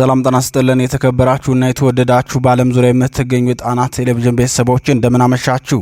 ሰላም ጤና ይስጥልን የተከበራችሁና የተወደዳችሁ በዓለም ዙሪያ የምትገኙ የጣና ቴሌቪዥን ቤተሰቦች እንደምን አመሻችሁ።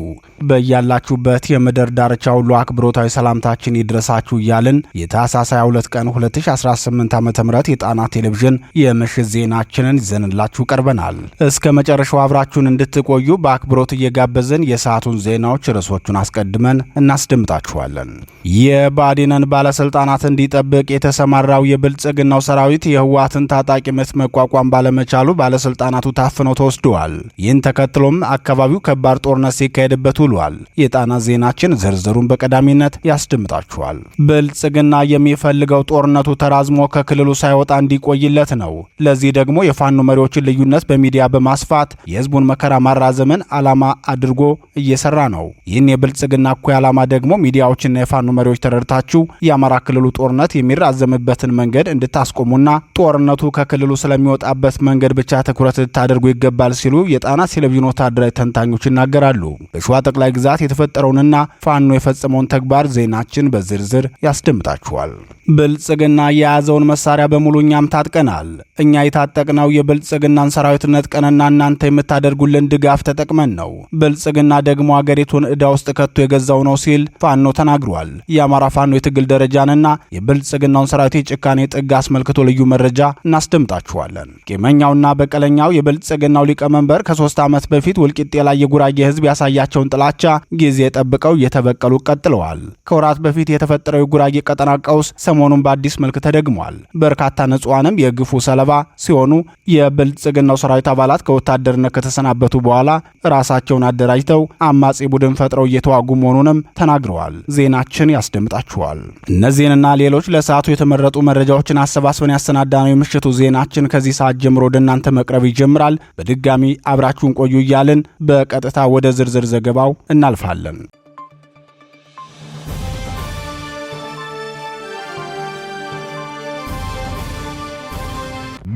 በያላችሁበት የምድር ዳርቻ ሁሉ አክብሮታዊ ሰላምታችን ይድረሳችሁ እያልን የታህሳስ 22 ቀን 2018 ዓ.ም የጣና ቴሌቪዥን የምሽት ዜናችንን ይዘንላችሁ ቀርበናል። እስከ መጨረሻው አብራችሁን እንድትቆዩ በአክብሮት እየጋበዝን የሰዓቱን ዜናዎች ርዕሶቹን አስቀድመን እናስደምጣችኋለን። የባዲነን ባለስልጣናት እንዲጠብቅ የተሰማራው የብልጽግናው ሰራዊት የህወሓትን ታጣቂ ምት መቋቋም ባለመቻሉ ባለስልጣናቱ ታፍነው ተወስደዋል። ይህን ተከትሎም አካባቢው ከባድ ጦርነት ሲካሄድበት ውሏል። የጣና ዜናችን ዝርዝሩን በቀዳሚነት ያስደምጣችኋል። ብልጽግና የሚፈልገው ጦርነቱ ተራዝሞ ከክልሉ ሳይወጣ እንዲቆይለት ነው። ለዚህ ደግሞ የፋኖ መሪዎችን ልዩነት በሚዲያ በማስፋት የህዝቡን መከራ ማራዘምን ዓላማ አድርጎ እየሰራ ነው። ይህን የብልጽግና እኩይ ዓላማ ደግሞ ሚዲያዎችና የፋኖ መሪዎች ተረድታችሁ የአማራ ክልሉ ጦርነት የሚራዘምበትን መንገድ እንድታስቆሙና ጦርነቱ ከክልሉ ስለሚወጣበት መንገድ ብቻ ትኩረት ልታደርጉ ይገባል ሲሉ የጣና ቴሌቪዥን ወታደራዊ ተንታኞች ይናገራሉ። በሸዋ ጠቅላይ ግዛት የተፈጠረውንና ፋኖ የፈጸመውን ተግባር ዜናችን በዝርዝር ያስደምጣችኋል። ብልጽግና የያዘውን መሳሪያ በሙሉ እኛም ታጥቀናል። እኛ የታጠቅነው የብልጽግናን ሰራዊት ነጥቀንና እናንተ የምታደርጉልን ድጋፍ ተጠቅመን ነው። ብልጽግና ደግሞ አገሪቱን ዕዳ ውስጥ ከቶ የገዛው ነው ሲል ፋኖ ተናግሯል። የአማራ ፋኖ የትግል ደረጃንና የብልጽግናውን ሰራዊት የጭካኔ ጥግ አስመልክቶ ልዩ መረጃ እናስደምጣችኋለን። ቂመኛውና በቀለኛው የብልጽግናው ሊቀመንበር ከ3 ዓመት በፊት ወልቂጤ ላይ የጉራጌ ህዝብ ያሳያቸውን ጥላቻ ጊዜ ጠብቀው እየተበቀሉ ቀጥለዋል። ከወራት በፊት የተፈጠረው የጉራጌ ቀጠና ቀውስ ሰሞኑን በአዲስ መልክ ተደግሟል። በርካታ ንጹሃንም የግፉ ሰለባ ሲሆኑ የብልጽግናው ሰራዊት አባላት ከወታደርነት ከተሰናበቱ በኋላ ራሳቸውን አደራጅተው አማጺ ቡድን ፈጥረው እየተዋጉ መሆኑንም ተናግረዋል። ዜናችን ያስደምጣችኋል። እነዚህንና ሌሎች ለሰዓቱ የተመረጡ መረጃዎችን አሰባስበን ያሰናዳነው የምሽቱ ዜናችን ከዚህ ሰዓት ጀምሮ ወደ እናንተ መቅረብ ይጀምራል። በድጋሚ አብራችሁን ቆዩ እያልን በቀጥታ ወደ ዝርዝር ዘገባው እናልፋለን።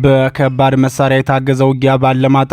በከባድ መሳሪያ የታገዘ ውጊያ ባለማጣ።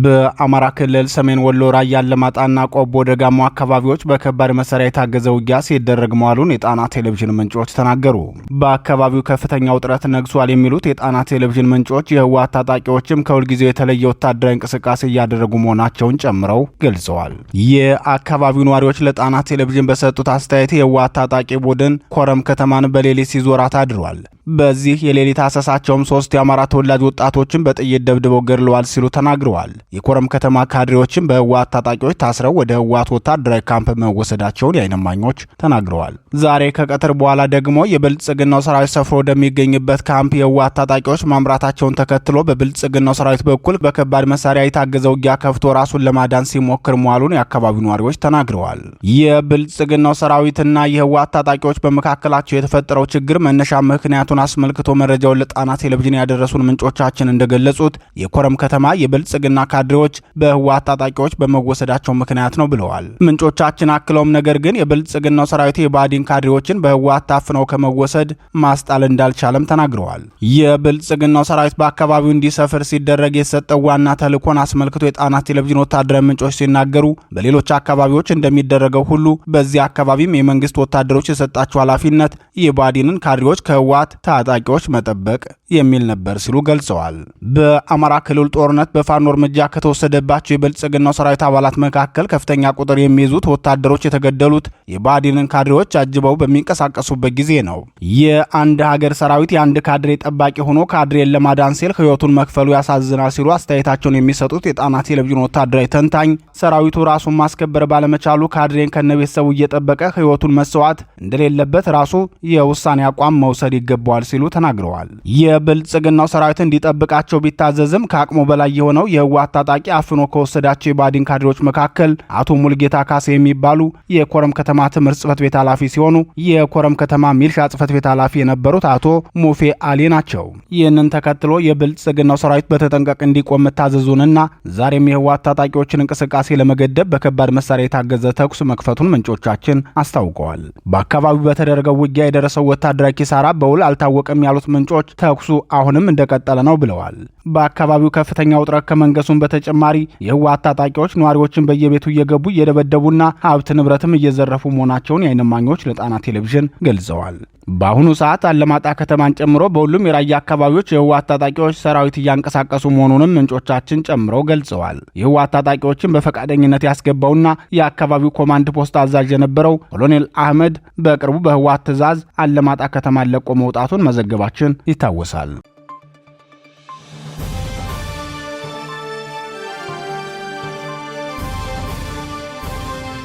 በአማራ ክልል ሰሜን ወሎ ራያ አላማጣና ቆቦ ደጋሞ አካባቢዎች በከባድ መሳሪያ የታገዘ ውጊያ ሲደረግ መዋሉን የጣና ቴሌቪዥን ምንጮች ተናገሩ። በአካባቢው ከፍተኛ ውጥረት ነግሷል የሚሉት የጣና ቴሌቪዥን ምንጮች የህወሓት ታጣቂዎችም ከሁልጊዜው የተለየ ወታደራዊ እንቅስቃሴ እያደረጉ መሆናቸውን ጨምረው ገልጸዋል። የአካባቢው ነዋሪዎች ለጣና ቴሌቪዥን በሰጡት አስተያየት የህወሓት ታጣቂ ቡድን ኮረም ከተማን በሌሊት ሲዞራት አድሯል። በዚህ የሌሊት አሰሳቸውም 3 የአማራ ተወላጅ ወጣቶችን በጥይት ደብድበው ገድለዋል ሲሉ ተናግረዋል። የኮረም ከተማ ካድሬዎችም በህወሓት ታጣቂዎች ታስረው ወደ ህወሓት ወታደራዊ ካምፕ መወሰዳቸውን የዓይን እማኞች ተናግረዋል። ዛሬ ከቀትር በኋላ ደግሞ የብልጽግናው ሰራዊት ሰፍሮ ወደሚገኝበት ካምፕ የህወሓት ታጣቂዎች ማምራታቸውን ተከትሎ በብልጽግናው ሰራዊት በኩል በከባድ መሳሪያ የታገዘ ውጊያ ከፍቶ ራሱን ለማዳን ሲሞክር መዋሉን የአካባቢው ነዋሪዎች ተናግረዋል። የብልጽግናው ሰራዊትና የህወሓት ታጣቂዎች በመካከላቸው የተፈጠረው ችግር መነሻ ምክንያቱ አስመልክቶ መረጃውን ለጣና ቴሌቪዥን ያደረሱን ምንጮቻችን እንደገለጹት የኮረም ከተማ የብልጽግና ካድሬዎች በህወሓት ታጣቂዎች በመወሰዳቸው ምክንያት ነው ብለዋል። ምንጮቻችን አክለውም ነገር ግን የብልጽግናው ሰራዊት የባዲን ካድሬዎችን በህወሓት ታፍነው ከመወሰድ ማስጣል እንዳልቻለም ተናግረዋል። የብልጽግናው ሰራዊት በአካባቢው እንዲሰፍር ሲደረግ የተሰጠው ዋና ተልዕኮን አስመልክቶ የጣና ቴሌቪዥን ወታደራዊ ምንጮች ሲናገሩ በሌሎች አካባቢዎች እንደሚደረገው ሁሉ በዚህ አካባቢም የመንግስት ወታደሮች የሰጣቸው ኃላፊነት የባዲንን ካድሬዎች ከህወሓት ታጣቂዎች መጠበቅ የሚል ነበር ሲሉ ገልጸዋል። በአማራ ክልል ጦርነት በፋኖ እርምጃ ከተወሰደባቸው የብልጽግናው ሰራዊት አባላት መካከል ከፍተኛ ቁጥር የሚይዙት ወታደሮች የተገደሉት የባዲንን ካድሬዎች አጅበው በሚንቀሳቀሱበት ጊዜ ነው። የአንድ ሀገር ሰራዊት የአንድ ካድሬ ጠባቂ ሆኖ ካድሬን ለማዳን ሲል ህይወቱን መክፈሉ ያሳዝናል ሲሉ አስተያየታቸውን የሚሰጡት የጣና ቴሌቪዥን ወታደራዊ ተንታኝ ሰራዊቱ ራሱን ማስከበር ባለመቻሉ ካድሬን ከነቤተሰቡ እየጠበቀ ህይወቱን መስዋዕት እንደሌለበት ራሱ የውሳኔ አቋም መውሰድ ይገባዋል ሲሉ ተናግረዋል። የብልጽግናው ሰራዊት እንዲጠብቃቸው ቢታዘዝም ከአቅሙ በላይ የሆነው የህወሓት ታጣቂ አፍኖ ከወሰዳቸው የባዲን ካድሬዎች መካከል አቶ ሙልጌታ ካሴ የሚባሉ የኮረም ከተማ ትምህርት ጽሕፈት ቤት ኃላፊ ሲሆኑ የኮረም ከተማ ሚልሻ ጽሕፈት ቤት ኃላፊ የነበሩት አቶ ሙፌ አሊ ናቸው። ይህንን ተከትሎ የብልጽግናው ሰራዊት በተጠንቀቅ እንዲቆም መታዘዙንና ዛሬም የህወሓት ታጣቂዎችን እንቅስቃሴ ለመገደብ በከባድ መሳሪያ የታገዘ ተኩስ መክፈቱን ምንጮቻችን አስታውቀዋል። በአካባቢው በተደረገው ውጊያ የደረሰው ወታደራዊ ኪሳራ በውል አልታወቀም ያሉት ምንጮች ተኩሱ አሁንም እንደቀጠለ ነው ብለዋል። በአካባቢው ከፍተኛ ውጥረት ከመንገሱን በተጨማሪ የህወሓት ታጣቂዎች ነዋሪዎችን በየቤቱ እየገቡ እየደበደቡና ሀብት ንብረትም እየዘረፉ መሆናቸውን የዓይን እማኞች ለጣና ቴሌቪዥን ገልጸዋል። በአሁኑ ሰዓት አለማጣ ከተማን ጨምሮ በሁሉም የራያ አካባቢዎች የህወሓት ታጣቂዎች ሰራዊት እያንቀሳቀሱ መሆኑንም ምንጮቻችን ጨምረው ገልጸዋል። የህወሓት ታጣቂዎችን በፈቃደኝነት ያስገባውና የአካባቢው ኮማንድ ፖስት አዛዥ የነበረው ኮሎኔል አህመድ በቅርቡ በህወሓት ትዕዛዝ አለማጣ ከተማን ለቆ መውጣቱን መዘገባችን ይታወሳል።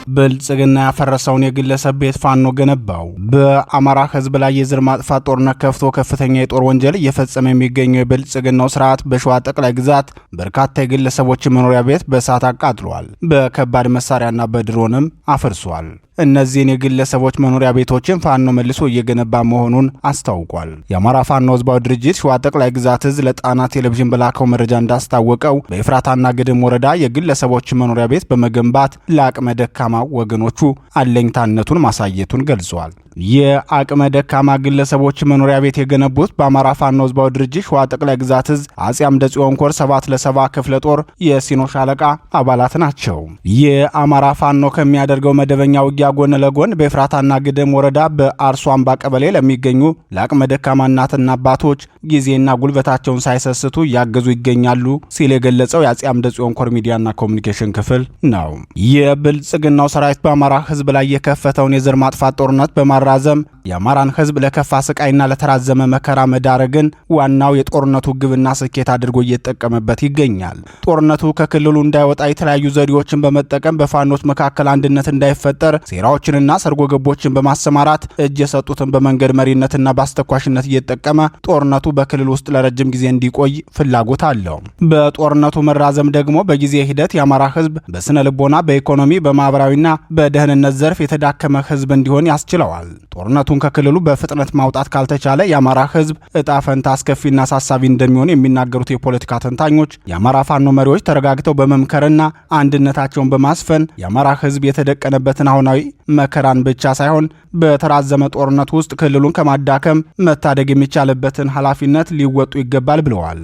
ብልጽግና ያፈረሰውን የግለሰብ ቤት ፋኖ ገነባው። በአማራ ህዝብ ላይ የዘር ማጥፋት ጦርነት ከፍቶ ከፍተኛ የጦር ወንጀል እየፈጸመ የሚገኘው የብልጽግናው ስርዓት በሸዋ ጠቅላይ ግዛት በርካታ የግለሰቦችን መኖሪያ ቤት በእሳት አቃጥሏል። በከባድ መሳሪያና በድሮንም አፍርሷል። እነዚህን የግለሰቦች መኖሪያ ቤቶችን ፋኖ መልሶ እየገነባ መሆኑን አስታውቋል። የአማራ ፋኖ ህዝባዊ ድርጅት ሸዋ ጠቅላይ ግዛት እዝ ለጣና ቴሌቪዥን በላከው መረጃ እንዳስታወቀው በኤፍራታና ግድም ወረዳ የግለሰቦች መኖሪያ ቤት በመገንባት ለአቅመ ደካማ ወገኖቹ አለኝታነቱን ማሳየቱን ገልጿል። የአቅመ ደካማ ግለሰቦች መኖሪያ ቤት የገነቡት በአማራ ፋኖ ህዝባዊ ድርጅት ሸዋ ጠቅላይ ግዛት እዝ አጼ አምደ ጽዮን ኮር 7ለ7 ክፍለ ጦር የሲኖ ሻለቃ አባላት ናቸው። የአማራ ፋኖ ከሚያደርገው መደበኛ ውጊያ ጎን ለጎን በኤፍራታና ግድም ወረዳ በአርሶ አምባ ቀበሌ ለሚገኙ ለአቅመ ደካማ እናትና አባቶች ጊዜና ጉልበታቸውን ሳይሰስቱ እያገዙ ይገኛሉ ሲል የገለጸው የአጼ አምደ ጽዮን ኮር ሚዲያና ኮሚኒኬሽን ክፍል ነው። የብልጽግናው ሰራዊት በአማራ ህዝብ ላይ የከፈተውን የዘር ማጥፋት ጦርነት በማራዘም የአማራን ህዝብ ለከፋ ስቃይና ለተራዘመ መከራ መዳረግን ዋናው የጦርነቱ ግብና ስኬት አድርጎ እየተጠቀመበት ይገኛል። ጦርነቱ ከክልሉ እንዳይወጣ የተለያዩ ዘዴዎችን በመጠቀም በፋኖች መካከል አንድነት እንዳይፈጠር ሴራዎችንና ሰርጎ ገቦችን በማሰማራት እጅ የሰጡትን በመንገድ መሪነትና በአስተኳሽነት እየተጠቀመ ጦርነቱ በክልል ውስጥ ለረጅም ጊዜ እንዲቆይ ፍላጎት አለው። በጦርነቱ መራዘም ደግሞ በጊዜ ሂደት የአማራ ህዝብ በስነ ልቦና፣ በኢኮኖሚ፣ በማህበራዊና በደህንነት ዘርፍ የተዳከመ ህዝብ እንዲሆን ያስችለዋል። ጦርነቱን ከክልሉ በፍጥነት ማውጣት ካልተቻለ የአማራ ህዝብ እጣ ፈንታ አስከፊና አሳሳቢ እንደሚሆን የሚናገሩት የፖለቲካ ተንታኞች የአማራ ፋኖ መሪዎች ተረጋግተው በመምከርና አንድነታቸውን በማስፈን የአማራ ህዝብ የተደቀነበትን አሁናዊ መከራን ብቻ ሳይሆን በተራዘመ ጦርነት ውስጥ ክልሉን ከማዳከም መታደግ የሚቻልበትን ኃላፊነት ሊወጡ ይገባል ብለዋል።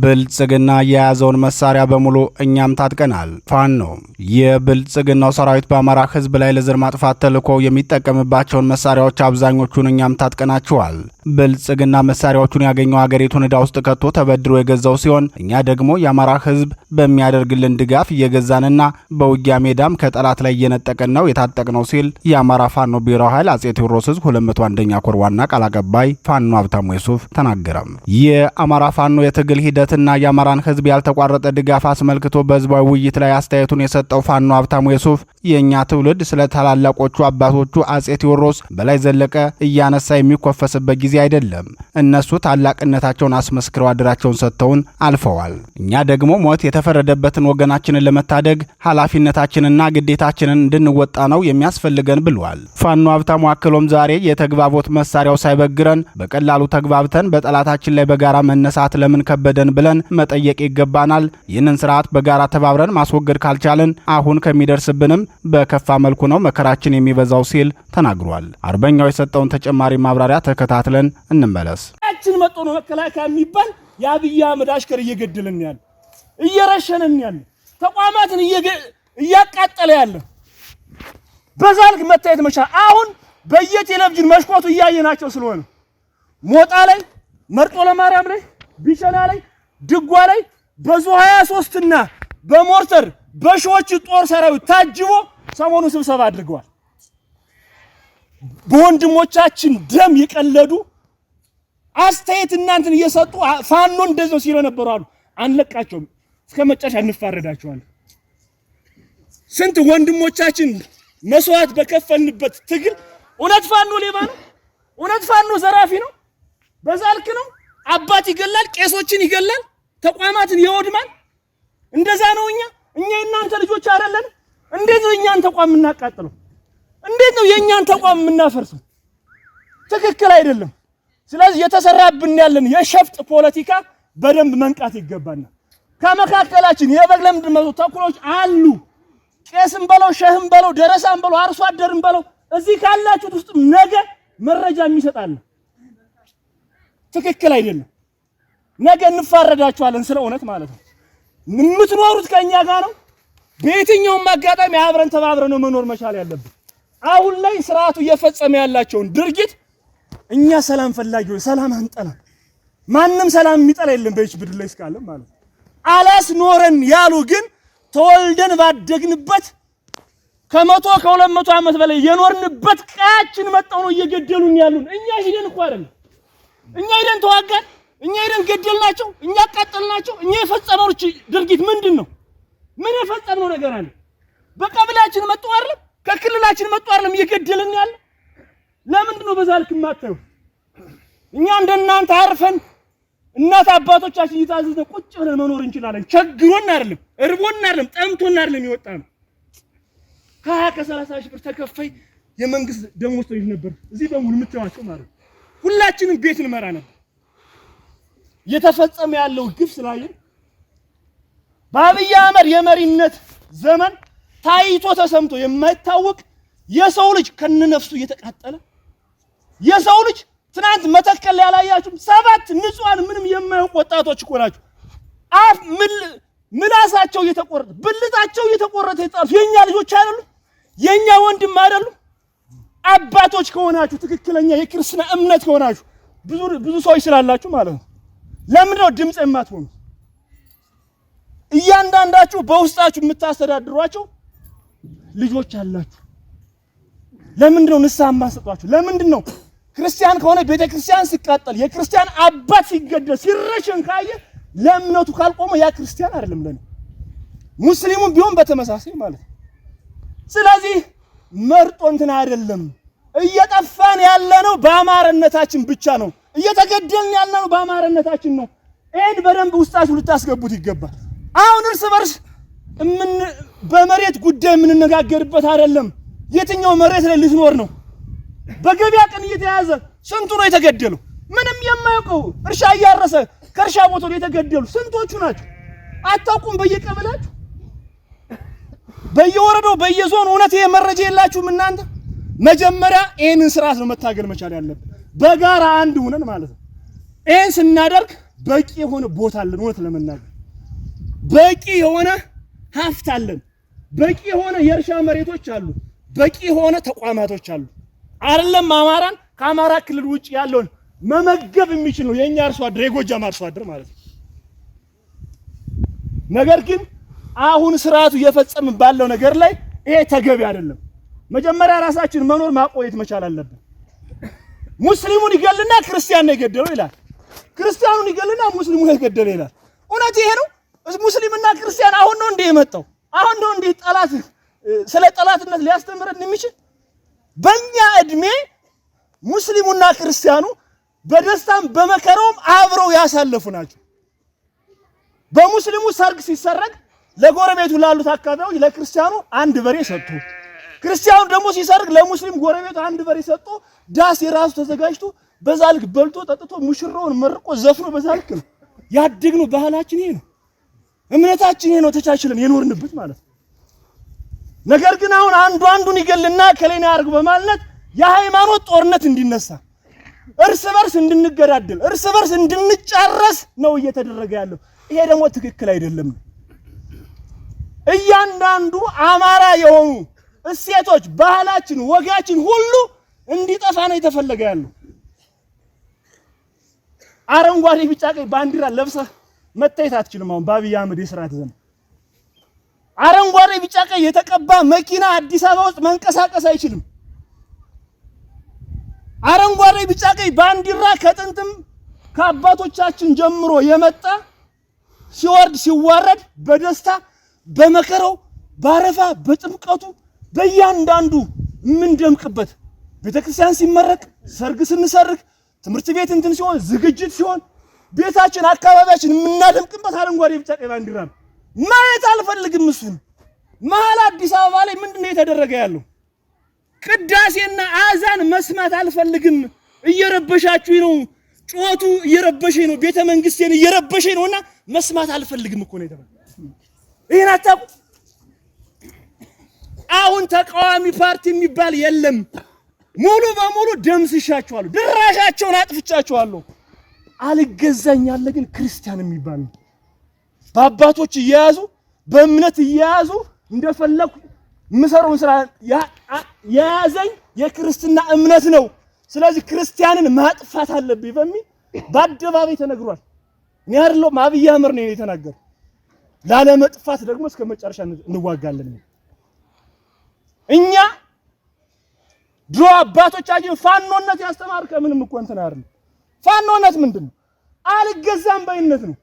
ብልጽግና የያዘውን መሳሪያ በሙሉ እኛም ታጥቀናል። ፋኖ የብልጽግናው ሰራዊት በአማራ ህዝብ ላይ ለዘር ማጥፋት ተልዕኮ የሚጠቀምባቸውን መሳሪያዎች አብዛኞቹን እኛም ታጥቀናቸዋል። ብልጽግና መሳሪያዎቹን ያገኘው ሀገሪቱን ዕዳ ውስጥ ከቶ ተበድሮ የገዛው ሲሆን እኛ ደግሞ የአማራ ህዝብ በሚያደርግልን ድጋፍ እየገዛንና በውጊያ ሜዳም ከጠላት ላይ እየነጠቀን ነው የታጠቅነው ሲል የአማራ ፋኖ ብሔራዊ ኃይል አጼ ቴዎድሮስ 201ኛ ኮር ዋና ቃል አቀባይ ፋኖ ሀብታሙ የሱፍ ተናገረም። የአማራ ፋኖ የትግል ሂደትና የአማራን ህዝብ ያልተቋረጠ ድጋፍ አስመልክቶ በህዝባዊ ውይይት ላይ አስተያየቱን የሰጠው ፋኖ ሀብታሙ የሱፍ የእኛ ትውልድ ስለ ታላላቆቹ አባቶቹ አጼ ቴዎድሮስ በላይ ዘለቀ እያነሳ የሚኮፈስበት ጊዜ አይደለም። እነሱ ታላቅነታቸውን አስመስክረው አድራቸውን ሰጥተውን አልፈዋል። እኛ ደግሞ ሞት የተፈረደበትን ወገናችንን ለመታደግ ኃላፊነታችንና ግዴታችንን እንድንወጣ ነው የሚያስፈልገን ብሏል። ፋኖ ሀብታሙ አክሎም ዛሬ የተግባቦት መሳሪያው ሳይበግረን በቀላሉ ተግባብተን በጠላታችን ላይ በጋራ መነሳት ለምን ከበደን ብለን መጠየቅ ይገባናል። ይህንን ስርዓት በጋራ ተባብረን ማስወገድ ካልቻለን አሁን ከሚደርስብንም በከፋ መልኩ ነው መከራችን የሚበዛው ሲል ተናግሯል። አርበኛው የሰጠውን ተጨማሪ ማብራሪያ ተከታትለን እንመለስ። አችን መጥቶ ነው መከላከያ የሚባል የአብይ አህመድ አሽከር እየገደለን ያለ እየረሸነን ያለ ተቋማትን እያቃጠለ ያለ በዛልክ መታየት መቻል አሁን በየቴሌቪዥን መሽኮቱ እያየናቸው ስለሆነ ሞጣ ላይ፣ መርጦ ለማርያም ላይ፣ ቢቸና ላይ፣ ድጓ ላይ በዙ 23 እና በሞርተር በሺዎች ጦር ሰራዊት ታጅቦ ሰሞኑ ስብሰባ አድርገዋል። በወንድሞቻችን ደም የቀለዱ አስተያየት እናንተን እየሰጡ ፋኖ እንደዚህ ነው ሲሉ ነበሩ አሉ። አንለቃቸውም፣ እስከ መጨረሻ እንፋረዳቸዋለን። ስንት ወንድሞቻችን መስዋዕት በከፈልንበት ትግል እውነት ፋኖ ሌባ ነው? እውነት ፋኖ ዘራፊ ነው? በዛልክ ነው አባት ይገላል፣ ቄሶችን ይገላል፣ ተቋማትን ይወድማል። እንደዛ ነው። እኛ እናንተ ልጆች አይደለን? እንዴት ነው እኛን ተቋም የምናቃጥለው? እንዴት ነው የኛን ተቋም የምናፈርሰው? ትክክል አይደለም። ስለዚህ የተሰራብን ያለን የሸፍጥ ፖለቲካ በደንብ መንቃት ይገባናል። ከመካከላችን የበግ ለምድ ተኩሎች አሉ። ቄስም በለው ሸህም በለው ደረሳም በለው አርሶ አደርም በለው እዚህ ካላችሁት ውስጥ ነገ መረጃ የሚሰጣል ትክክል አይደለም ነገ እንፋረዳችኋለን ስለ እውነት ማለት ነው የምትኖሩት ከኛ ጋር ነው በየትኛውም አጋጣሚ አብረን ተባብረን ነው መኖር መቻል ያለብን አሁን ላይ ስርዓቱ እየፈጸመ ያላቸውን ድርጊት እኛ ሰላም ፈላጊዎች ሰላም አንጠላ ማንንም ሰላም የሚጠላ የለም በእች ብድር ላይ እስካለ ማለት አላስ ኖረን ያሉ ግን ተወልደን ባደግንበት ከመቶ ከ200 ዓመት በላይ የኖርንበት ቀያችን መጣው ነው እየገደሉን ያሉን እኛ ሄደን እኮ አይደል እኛ ሄደን ተዋጋን እኛ ሄደን ገደልናቸው እኛ ቀጠልናቸው እኛ የፈጸመው ድርጊት ምንድነው ምን የፈጸመው ነገር አለ በቀብላችን መጣው አይደል ከክልላችን መጣው አይደል እየገደልን ያለ ለምንድነው በዛልክ ማጣው እኛ እንደናንተ አርፈን እናት አባቶቻችን ይታዘዙ ቁጭ ብለን መኖር እንችላለን ቸግሮን አይደለም እርቦን አይደለም ጠምቶን አይደለም ይወጣን ከ30 ሺህ ብር ተከፈይ የመንግስት ደሞዝተኞች ነበር እዚህ በሙሉ ምትዋቸው ማለት ሁላችንም ቤት እንመራ ነበር የተፈጸመ ያለው ግፍ ስላየን በአብይ አህመድ የመሪነት ዘመን ታይቶ ተሰምቶ የማይታወቅ የሰው ልጅ ከነነፍሱ እየተቃጠለ የሰው ልጅ ትናንት መተከል ያላያችሁ 7 ንጹሃን ምንም የማያውቁ ወጣቶች እኮ ናቸው አፍ ምላሳቸው እየተቆረጠ ብልታቸው እየተቆረጠ ይጣሉ የኛ ልጆች አይደሉ የኛ ወንድም አይደሉ አባቶች ከሆናችሁ ትክክለኛ የክርስቲና እምነት ከሆናችሁ ብዙ ሰዎች ስላላችሁ ማለት ነው ለምን ነው ድምጽ የማትሆኑ እያንዳንዳችሁ በውስጣችሁ የምታስተዳድሯቸው ልጆች አላችሁ ለምን ነው ንስሐ ማሰጧችሁ ለምን ነው ክርስቲያን ከሆነ ቤተክርስቲያን ሲቃጠል የክርስቲያን አባት ሲገደል ሲረሽን ካየ ለእምነቱ ካልቆመ ያ ክርስቲያን አይደለም ለኔ ሙስሊሙም ቢሆን በተመሳሳይ ማለት ስለዚህ መርጦ እንትን አይደለም እየጠፋን ያለነው በአማራነታችን ብቻ ነው እየተገደልን ያለነው በአማራነታችን ነው እን በደንብ ውስጣችሁ ልታስገቡት ይገባል አሁን እርስ በርስ በመሬት ጉዳይ የምንነጋገርበት አይደለም የትኛው መሬት ላይ ልትኖር ነው በገበያ ቀን እየተያዘ ስንቱ ነው የተገደለው ምንም የማያውቀው እርሻ ያያረሰ ከርሻ ቦታው የተገደሉ ስንቶቹ ናቸው አታውቁም በየቀበላችሁ በየወረዳው በየዞን እውነት የመረጃ የላችሁም እናንተ መጀመሪያ ይሄንን ስርዓት ነው መታገል መቻል ያለብን በጋራ አንድ ሆነን ማለት ነው ይሄን ስናደርግ በቂ የሆነ ቦታ አለን እውነት ለመናገር በቂ የሆነ ሀብት አለን በቂ የሆነ የእርሻ መሬቶች አሉ በቂ የሆነ ተቋማቶች አሉ አይደለም አማራን ከአማራ ክልል ውጭ ያለውን መመገብ የሚችል ነው የኛ አርሶ አደር የጎጃም አርሶ አደር ማለት ነው ነገር ግን አሁን ስርዓቱ እየፈጸመ ባለው ነገር ላይ ይሄ ተገቢ አይደለም መጀመሪያ ራሳችን መኖር ማቆየት መቻል አለብን ሙስሊሙን ይገልና ክርስቲያን ነው የገደለው ይላል ክርስቲያኑን ይገልና ሙስሊሙን የገደለው ይላል እውነት ይሄ ነው ሙስሊምና ክርስቲያን አሁን ነው እንደ የመጣው አሁን ነው እንደ ጠላት ስለ ጠላትነት ሊያስተምረን የሚችል በእኛ እድሜ ሙስሊሙና ክርስቲያኑ በደስታም በመከራውም አብረው ያሳለፉ ናቸው በሙስሊሙ ሰርግ ሲሰረግ ለጎረቤቱ ላሉት አካባቢዎች ለክርስቲያኑ አንድ በሬ ሰጥቶ ክርስቲያኑ ደግሞ ሲሰርግ ለሙስሊም ጎረቤቱ አንድ በሬ ሰጥቶ ዳስ የራሱ ተዘጋጅቶ በዛልክ በልቶ ጠጥቶ ሙሽራውን መርቆ ዘፍኖ በዛልክ ነው ያድግኑ ባህላችን ይሄ ነው እምነታችን ይሄ ነው ተቻችለን የኖርንበት ማለት ነው ነገር ግን አሁን አንዱን ይገልና ከሌና ያርግ በማለት የሃይማኖት ጦርነት እንዲነሳ እርስ በርስ እንድንገዳደል እርስ በርስ እንድንጫረስ ነው እየተደረገ ያለው ይሄ ደግሞ ትክክል አይደለም እያንዳንዱ አማራ የሆኑ እሴቶች ባህላችን ወጋችን ሁሉ እንዲጠፋ ነው የተፈለገ ያለው አረንጓዴ ቢጫ ቀይ ባንዲራ ለብሰህ መታየት አትችልም አሁን በአብይ አህመድ የሥርዓት ዘመን አረንጓዴ ቢጫ ቀይ የተቀባ መኪና አዲስ አበባ ውስጥ መንቀሳቀስ አይችልም አረንጓዴ ቢጫ ቀይ ባንዲራ ከጥንትም ከአባቶቻችን ጀምሮ የመጣ ሲወርድ ሲዋረድ በደስታ በመከራው ባረፋ በጥምቀቱ በእያንዳንዱ ምን ደምቅበት ቤተክርስቲያን ሲመረቅ ሰርግ ስንሰርግ ትምህርት ቤት እንትን ሲሆን ዝግጅት ሲሆን ቤታችን አካባቢያችን የምናደምቅበት አረንጓዴ ቢጫ ቀይ ባንዲራ ነው ማየት አልፈልግም እሱን መሀል አዲስ አበባ ላይ ምንድነው የተደረገ ያለው ቅዳሴና አዛን መስማት አልፈልግም እየረበሻችሁ ነው ጮቱ እየረበሸኝ ነው ቤተ መንግስቴን እየረበሸኝ ነውና መስማት አልፈልግም እኮ ነው የተባለው ይሄን አታውቁ አሁን ተቃዋሚ ፓርቲ የሚባል የለም። ሙሉ በሙሉ ደምስሻቸዋለሁ፣ ድራሻቸውን አጥፍቻቸዋለሁ። አልገዛኝ ያለ ግን ክርስቲያን የሚባል ነው። በአባቶች እየያዙ በእምነት እየያዙ እንደፈለኩ ምሰሩን ስራ ያያዘኝ የክርስትና እምነት ነው። ስለዚህ ክርስቲያንን ማጥፋት አለብኝ በሚል በአደባባይ ተነግሯል። እኔ አይደለም አብይ አህመድ ነው የተናገረው። ላለመጥፋት ደግሞ እስከ መጨረሻ እንዋጋለን። እኛ ድሮ አባቶቻችን ፋኖነት ያስተማሩ ከምንም እኮ እንትን አይደለም። ፋኖነት ምንድነው? አልገዛም ባይነት ነው።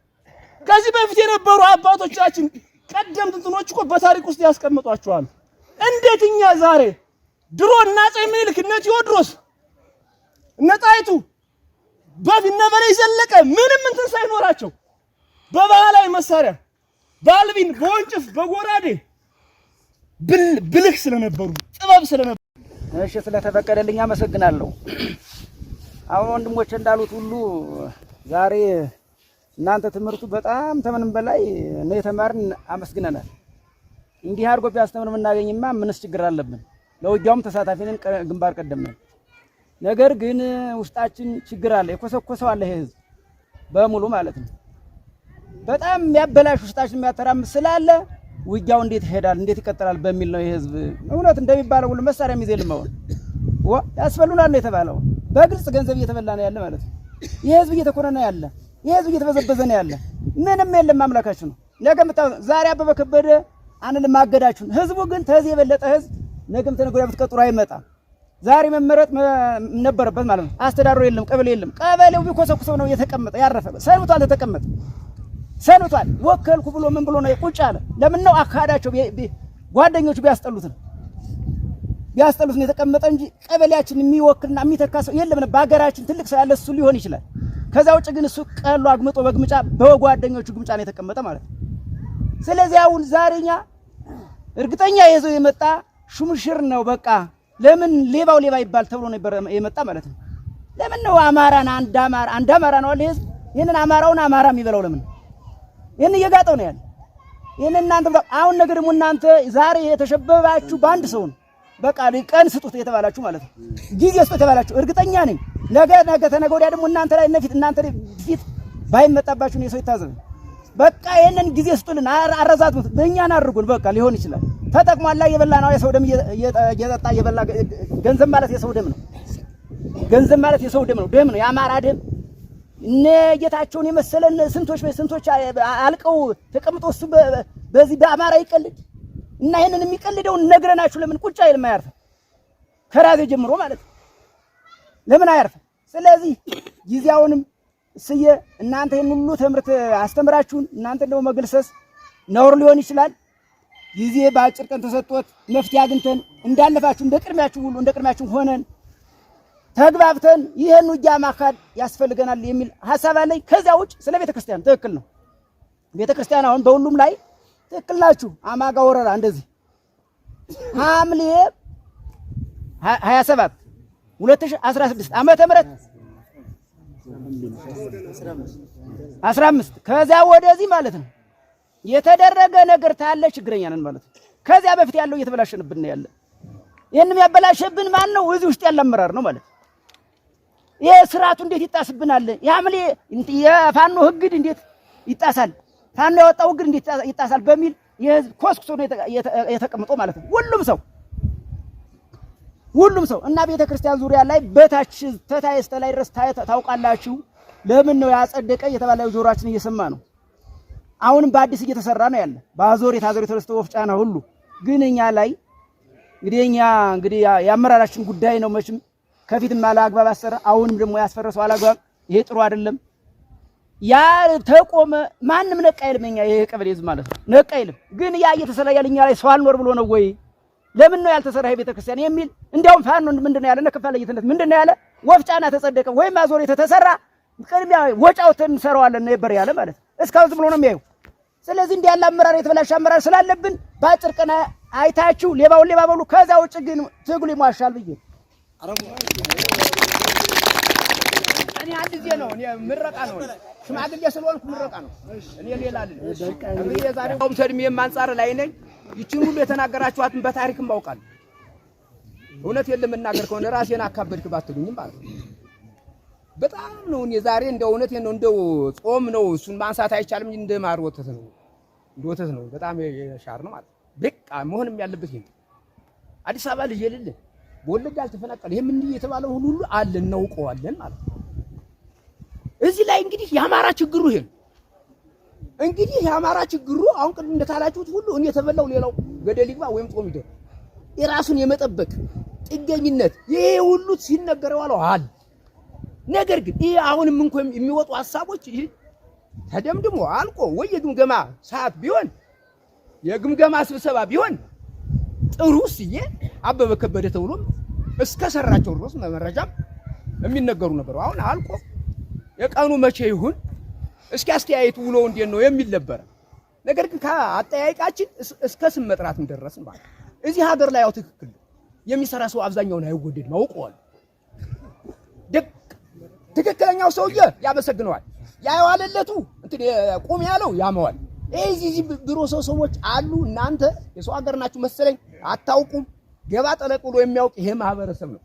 ከዚህ በፊት የነበሩ አባቶቻችን ቀደምት እንትኖች እኮ በታሪክ ውስጥ ያስቀምጧቸዋል። እንዴት እኛ ዛሬ ድሮ እና አፄ ምኒልክ እነ ቴዎድሮስ እነ ጣይቱ በፊት በላይ ዘለቀ ምንም እንትን ሳይኖራቸው በባህላዊ መሳሪያ ባልቢን በወንጭፍ በጎራዴ ብልህ ስለነበሩ ጥበብ ስለነበሩ እሺ ስለተፈቀደልኝ አመሰግናለሁ። አሁን ወንድሞች እንዳሉት ሁሉ ዛሬ እናንተ ትምህርቱ በጣም ተምንም በላይ ነው የተማርን፣ አመስግነናል። እንዲህ አድርጎ ቢያስተምር የምናገኝማ ምንስ ችግር አለብን? ለውጊያውም ተሳታፊ ነን፣ ግንባር ቀደም ነን። ነገር ግን ውስጣችን ችግር አለ፣ የኮሰኮሰው አለ። ይሄ ህዝብ በሙሉ ማለት ነው በጣም የሚያበላሽ ውስጣችን የሚያተራምስ ስላለ ውጊያው እንዴት ይሄዳል እንዴት ይቀጥላል በሚል ነው። ይሄ ህዝብ እውነት እንደሚባለው ሁሉ መሳሪያ ይዘልም አሁን ያስፈሉናል ነው የተባለው። በግልጽ ገንዘብ እየተበላ ነው ያለ ማለት ነው። ይሄ ህዝብ እየተኮነነ ያለ፣ ይሄ ህዝብ እየተበዘበዘ ነው ያለ። ምንም የለም አምላካችሁ ነው። ነገ ዛሬ አበበ ከበደ አንንም ማገዳችሁ፣ ህዝቡ ግን ተዚህ የበለጠ ህዝብ ነገም ተነገ ወዲያ ብትቀጥሩ አይመጣም። ዛሬ መመረጥ ነበረበት ማለት ነው። አስተዳደሩ የለም፣ ቀበሌ የለም። ቀበሌው ቢኮሰኩሰው ነው የተቀመጠ ያረፈ ሰንብቷል፣ ተቀመጠ ሰንብቷል። ወከልኩ ብሎ ምን ብሎ ነው ቁጭ አለ። ለምን ነው አካዳቸው ጓደኞቹ ቢያስጠሉት ነው የተቀመጠ እንጂ ቀበሌያችን የሚወክልና የሚተካሰው የለም። በአገራችን ትልቅ ሰው ያለ እሱ ሊሆን ይችላል። ከዛ ውጭ ግን እሱ ቀሎ አግምጦ በግምጫ በጓደኞቹ ግምጫ ነው የተቀመጠ ማለት ነው። ስለዚህ አሁን ዛሬኛ እርግጠኛ ይዘው የመጣ ሹምሽር ነው። በቃ ለምን ሌባው ሌባ ይባል ተብሎ ነበር የመጣ ማለት ነው። ለምን ነው አማራን አንድ አማራ ነው አለ ህዝብ። ይሄንን አማራውን አማራ የሚበላው ለምን? ይሄን እየጋጠው ነው ያለ። ይሄን እናንተ አሁን ነገር ደግሞ እናንተ ዛሬ የተሸበባችሁ በአንድ ሰው ነው። በቃ ቀን ስጡት የተባላችሁ ማለት ነው። ጊዜ ስጡት የተባላችሁ እርግጠኛ ነኝ ነገ ተነገ ወዲያ ደግሞ እናንተ ላይ እናንተ ፊት ባይመጣባችሁ ነው ሰው ይታዘብ። በቃ ይሄንን ጊዜ ስጡልን፣ አረዛቱት፣ በእኛን አድርጉን። በቃ ሊሆን ይችላል። ተጠቅሟላ የበላ ነው የሰው ደም እየጠጣ የበላ ገንዘብ ማለት የሰው ደም ነው። ገንዘብ ማለት የሰው ደም ነው። ደም ነው የአማራ ደም። እነ ጌታቸውን የመሰለን ስንቶች አልቀው ተቀምጦ እሱ በዚህ በአማራ ይቀልድ እና ይሄንን የሚቀልደውን ነግረናችሁ ለምን ቁጭ አይልም? አያርፍ ከራሴ ጀምሮ ማለት ለምን አያርፍ? ስለዚህ ጊዜያውንም እስየ እናንተ ይሄን ሁሉ ትምህርት አስተምራችሁን እናንተ እንደው መገልሰስ ነውር ሊሆን ይችላል። ጊዜ በአጭር ቀን ተሰጥቶት መፍትሄ አግኝተን እንዳለፋችሁ እንደቅድሚያችሁ ሆነን ተግባብተን ይሄን ውጊያ ማካድ ያስፈልገናል የሚል ሐሳብ አለኝ። ከዛ ውጭ ስለ ቤተክርስቲያን ትክክል ነው። ቤተክርስቲያን አሁን በሁሉም ላይ ትክክል ናችሁ። አማጋ ወረራ እንደዚህ ሐምሌ 27 2016 ዓመተ ምህረት 15 ከዛ ወደዚህ ማለት ነው የተደረገ ነገር ታለ ችግረኛ ነን ማለት ነው። ከዛ በፊት ያለው እየተበላሸንብን ነው ያለ። ይሄን የሚያበላሽብን ማን ነው? እዚህ ውስጥ ያለ አመራር ነው ማለት ነው። ይሄ ስርዓቱ እንዴት ይጣስብናል? ያምሌ የፋኖ ህግ እንዴት ይጣሳል? ፋኖ ያወጣው ህግ እንዴት ይጣሳል? በሚል የህዝብ ኮስኩሶ ነው የተቀመጠው ማለት ነው። ሁሉም ሰው እና ቤተክርስቲያን ዙሪያ ላይ በታች ተታይስተ ላይ ድረስ ታውቃላችሁ። ለምን ነው ያጸደቀ የተባለው? ጆሮአችን እየሰማ ነው። አሁንም በአዲስ እየተሰራ ነው ያለ። ባዞር የተለስተ ወፍጫና ሁሉ ግን እኛ ላይ እንግዲህ የአመራራችን ጉዳይ ነው። መቼም ከፊትም አላግባብ አሰራ፣ አሁንም ደግሞ ያስፈረሰው አላግባብ። ይሄ ጥሩ አይደለም። ያ ተቆመ ማንም ነቃ አይልም። እኛ ይሄ ቀበሌ ህዝብ ማለት ነው ነቃ አይልም። ግን ያ እየተሰራ ያለኛ ላይ ሰው አልኖር ብሎ ነው ወይ? ለምን ነው ያልተሰራ ቤተክርስቲያን የሚል እንዲያውም ፋኖ ምንድነው ያለ? ነከፋለ እየተነት ምንድነው ያለ? ወፍጫና ተጸደቀ ወይ ማዞር የተተሰራ ቅድሚያ ወጫውተን ሰራዋለን ነበር ያለ ማለት ነው። እስካሁን ዝም ብሎ ነው የሚያዩ። ስለዚህ እንዲህ ያለ አመራር የተበላሸ አመራር ስላለብን በአጭር ቀን አይታችሁ ሌባውን ሌባ በሉ። ከዛ ውጭ ግን ትግሉ ይሟሻል ብዬ እኔ አንድ ጊዜ ነው ምረቃ ነው ሽማግሌ ስለሆንኩ ምረቃ ነው። እኔ ሌላ አይደለም። እንግዲህ የዛሬው ተድሜም አንጻር ላይ ነኝ። ይችን ሁሉ የተናገራችኋትን በታሪክም አውቃለሁ። እውነት የለም መናገር ከሆነ ራሴን አካበድክ ባትሉኝም ማለት ነው። በጣም ነው እኔ ዛሬ እንደው እውነቴን ነው እንደው ጾም ነው እሱን ማንሳት አይቻልም። እንደ ማር ወተት ነው ወተት ነው በጣም የሻር ነው ማለት በቃ መሆንም ያለበት ይሄ አዲስ አበባ ልጅ የሌለ በወለጋ አልተፈናቀለ ይሄ ምን የተባለው ሁሉ አለ እናውቀዋለን ማለት ነው። እዚህ ላይ እንግዲህ የአማራ ችግሩ ይሄ እንግዲህ የአማራ ችግሩ አሁን ቅድም እንደታላችሁት ሁሉ እኔ የተበላው ሌላው ገደል ይግባ ወይም ጾም ይደር የራሱን የመጠበቅ ጥገኝነት ይሄ ሁሉ ሲነገረው አለ። ነገር ግን ይሄ አሁንም እንኳን የሚወጡ ሐሳቦች ይሄ ተደምድሞ አልቆ ወይ የግምገማ ሰዓት ቢሆን የግምገማ ስብሰባ ቢሆን ጥሩስዬ አበበ ከበደ ተብሎ እስከ ሰራቸው ድረስ መረጃም የሚነገሩ ነበር። አሁን አልቆ የቀኑ መቼ ይሁን እስኪ አስተያየቱ ውሎ እንዴት ነው የሚል ነበር። ነገር ግን ከአጠያይቃችን እስከ ስም መጥራትም ደረስን ማለት እዚህ ሀገር ላይ ያው ትክክል የሚሰራ ሰው አብዛኛውን አይወደድም አውቀዋል። ትክክለኛው ሰውዬ ያመሰግነዋል። ያዋለለቱ እንትን ቆም ያለው ያመዋል። እዚህ ብሮ ሰዎች አሉ። እናንተ የሰው ሀገር ናችሁ መሰለኝ አታውቁም። ገባ ጠለቅ ብሎ የሚያውቅ ይሄ ማህበረሰብ ነው።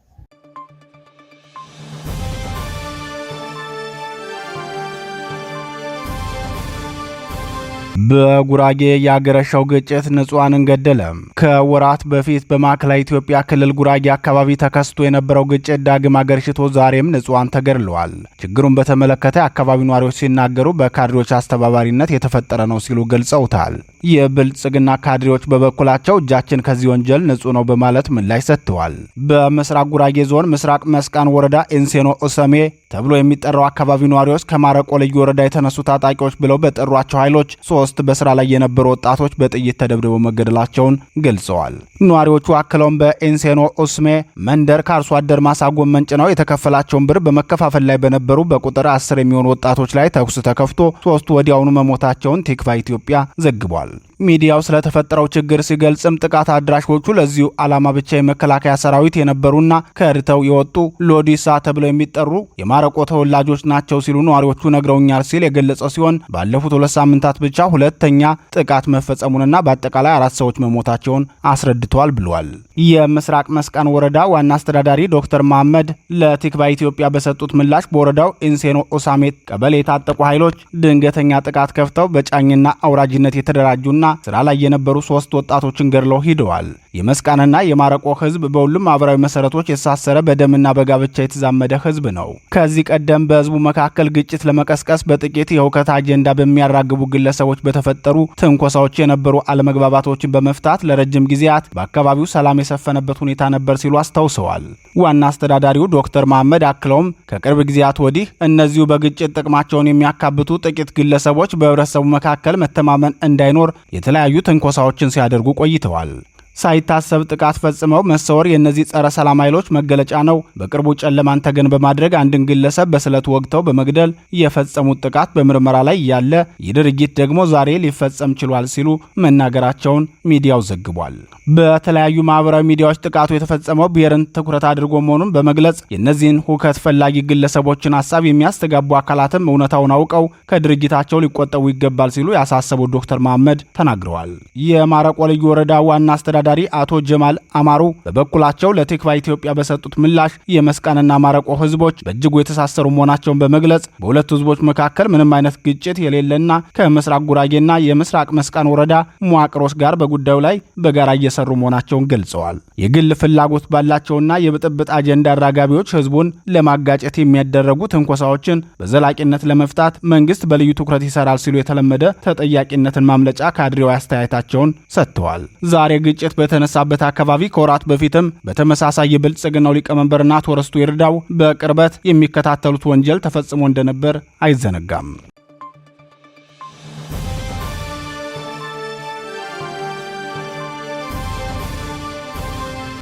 በጉራጌ ያገረሻው ግጭት ንጹሃንን ገደለ። ከወራት በፊት በማዕከላዊ ኢትዮጵያ ክልል ጉራጌ አካባቢ ተከስቶ የነበረው ግጭት ዳግም አገርሽቶ ዛሬም ንጹሃን ተገድለዋል። ችግሩን በተመለከተ የአካባቢው ነዋሪዎች ሲናገሩ በካድሬዎች አስተባባሪነት የተፈጠረ ነው ሲሉ ገልጸውታል። የብልጽግና ካድሬዎች በበኩላቸው እጃችን ከዚህ ወንጀል ንጹህ ነው በማለት ምላሽ ሰጥተዋል። በምስራቅ ጉራጌ ዞን ምስራቅ መስቃን ወረዳ ኢንሴኖ ኡሰሜ ተብሎ የሚጠራው አካባቢ ነዋሪዎች ከማረቆ ልዩ ወረዳ የተነሱ ታጣቂዎች ብለው በጠሯቸው ኃይሎች ሶስት በስራ ላይ የነበሩ ወጣቶች በጥይት ተደብድበው መገደላቸውን ገልጸዋል። ነዋሪዎቹ አክለውም በኢንሴኖ ኡስሜ መንደር ከአርሶ አደር ማሳ ጎመን ጭነው የተከፈላቸውን ብር በመከፋፈል ላይ በነበሩ በቁጥር 10 የሚሆኑ ወጣቶች ላይ ተኩስ ተከፍቶ ሶስቱ ወዲያውኑ መሞታቸውን ቲክቫ ኢትዮጵያ ዘግቧል። ሚዲያው ስለተፈጠረው ችግር ሲገልጽም ጥቃት አድራሾቹ ለዚሁ ዓላማ ብቻ የመከላከያ ሰራዊት የነበሩና ከድተው የወጡ ሎዲሳ ተብለው የሚጠሩ የማረቆ ተወላጆች ናቸው ሲሉ ነዋሪዎቹ ነግረውኛል ሲል የገለጸ ሲሆን ባለፉት 2 ሳምንታት ብቻ ሁለተኛ ጥቃት መፈጸሙንና በአጠቃላይ 4 ሰዎች መሞታቸውን አስረድተዋል ብሏል። የምስራቅ መስቃን ወረዳ ዋና አስተዳዳሪ ዶክተር መሐመድ ለቲክቫ ኢትዮጵያ በሰጡት ምላሽ በወረዳው ኢንሴኖ ኡሳሜት ቀበሌ የታጠቁ ኃይሎች ድንገተኛ ጥቃት ከፍተው በጫኝና አውራጅነት የተደራጁና ስራ ላይ የነበሩ 3 ወጣቶችን ገድለው ሂደዋል። የመስቃንና የማረቆ ህዝብ በሁሉም ማህበራዊ መሰረቶች የተሳሰረ በደምና በጋብቻ የተዛመደ ህዝብ ነው። ከዚህ ቀደም በህዝቡ መካከል ግጭት ለመቀስቀስ በጥቂት የሁከት አጀንዳ በሚያራግቡ ግለሰቦች በተፈጠሩ ትንኮሳዎች የነበሩ አለመግባባቶችን በመፍታት ለረጅም ጊዜያት በአካባቢው ሰላም የሰፈነበት ሁኔታ ነበር ሲሉ አስታውሰዋል። ዋና አስተዳዳሪው ዶክተር መሐመድ አክለውም ከቅርብ ጊዜያት ወዲህ እነዚሁ በግጭት ጥቅማቸውን የሚያካብቱ ጥቂት ግለሰቦች በህብረተሰቡ መካከል መተማመን እንዳይኖር የተለያዩ ትንኮሳዎችን ሲያደርጉ ቆይተዋል። ሳይታሰብ ጥቃት ፈጽመው መሰወር የእነዚህ ጸረ ሰላም ኃይሎች መገለጫ ነው። በቅርቡ ጨለማን ተገን በማድረግ አንድን ግለሰብ በስለት ወግተው በመግደል የፈጸሙት ጥቃት በምርመራ ላይ ያለ ይህ ድርጊት ደግሞ ዛሬ ሊፈጸም ችሏል ሲሉ መናገራቸውን ሚዲያው ዘግቧል። በተለያዩ ማህበራዊ ሚዲያዎች ጥቃቱ የተፈጸመው ብሔርን ትኩረት አድርጎ መሆኑን በመግለጽ የእነዚህን ሁከት ፈላጊ ግለሰቦችን ሀሳብ የሚያስተጋቡ አካላትም እውነታውን አውቀው ከድርጊታቸው ሊቆጠቡ ይገባል ሲሉ ያሳሰቡት ዶክተር መሐመድ ተናግረዋል። የማረቆ ልዩ ወረዳ ዋና አስተዳዳሪ አቶ ጀማል አማሩ በበኩላቸው ለቲክቫ ኢትዮጵያ በሰጡት ምላሽ የመስቃንና ማረቆ ህዝቦች በእጅጉ የተሳሰሩ መሆናቸውን በመግለጽ በሁለቱ ህዝቦች መካከል ምንም አይነት ግጭት የሌለና ከምስራቅ ጉራጌና የምስራቅ መስቃን ወረዳ መዋቅሮች ጋር በጉዳዩ ላይ በጋራ እየሰሩ መሆናቸውን ገልጸዋል። የግል ፍላጎት ባላቸውና የብጥብጥ አጀንዳ አራጋቢዎች ህዝቡን ለማጋጨት የሚያደረጉ ትንኮሳዎችን በዘላቂነት ለመፍታት መንግስት በልዩ ትኩረት ይሰራል ሲሉ የተለመደ ተጠያቂነትን ማምለጫ ካድሬው አስተያየታቸውን ሰጥተዋል። ዛሬ ግጭት በተነሳበት አካባቢ ከወራት በፊትም በተመሳሳይ የብልጽግናው ሊቀመንበርና አቶ ርስቱ ይርዳው በቅርበት የሚከታተሉት ወንጀል ተፈጽሞ እንደነበር አይዘነጋም።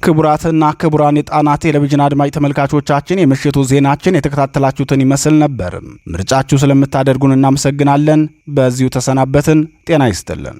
ክቡራትና ክቡራን የጣና ቴሌቪዥን አድማጭ ተመልካቾቻችን የምሽቱ ዜናችን የተከታተላችሁትን ይመስል ነበር። ምርጫችሁ ስለምታደርጉን እናመሰግናለን። በዚሁ ተሰናበትን። ጤና ይስጥልን።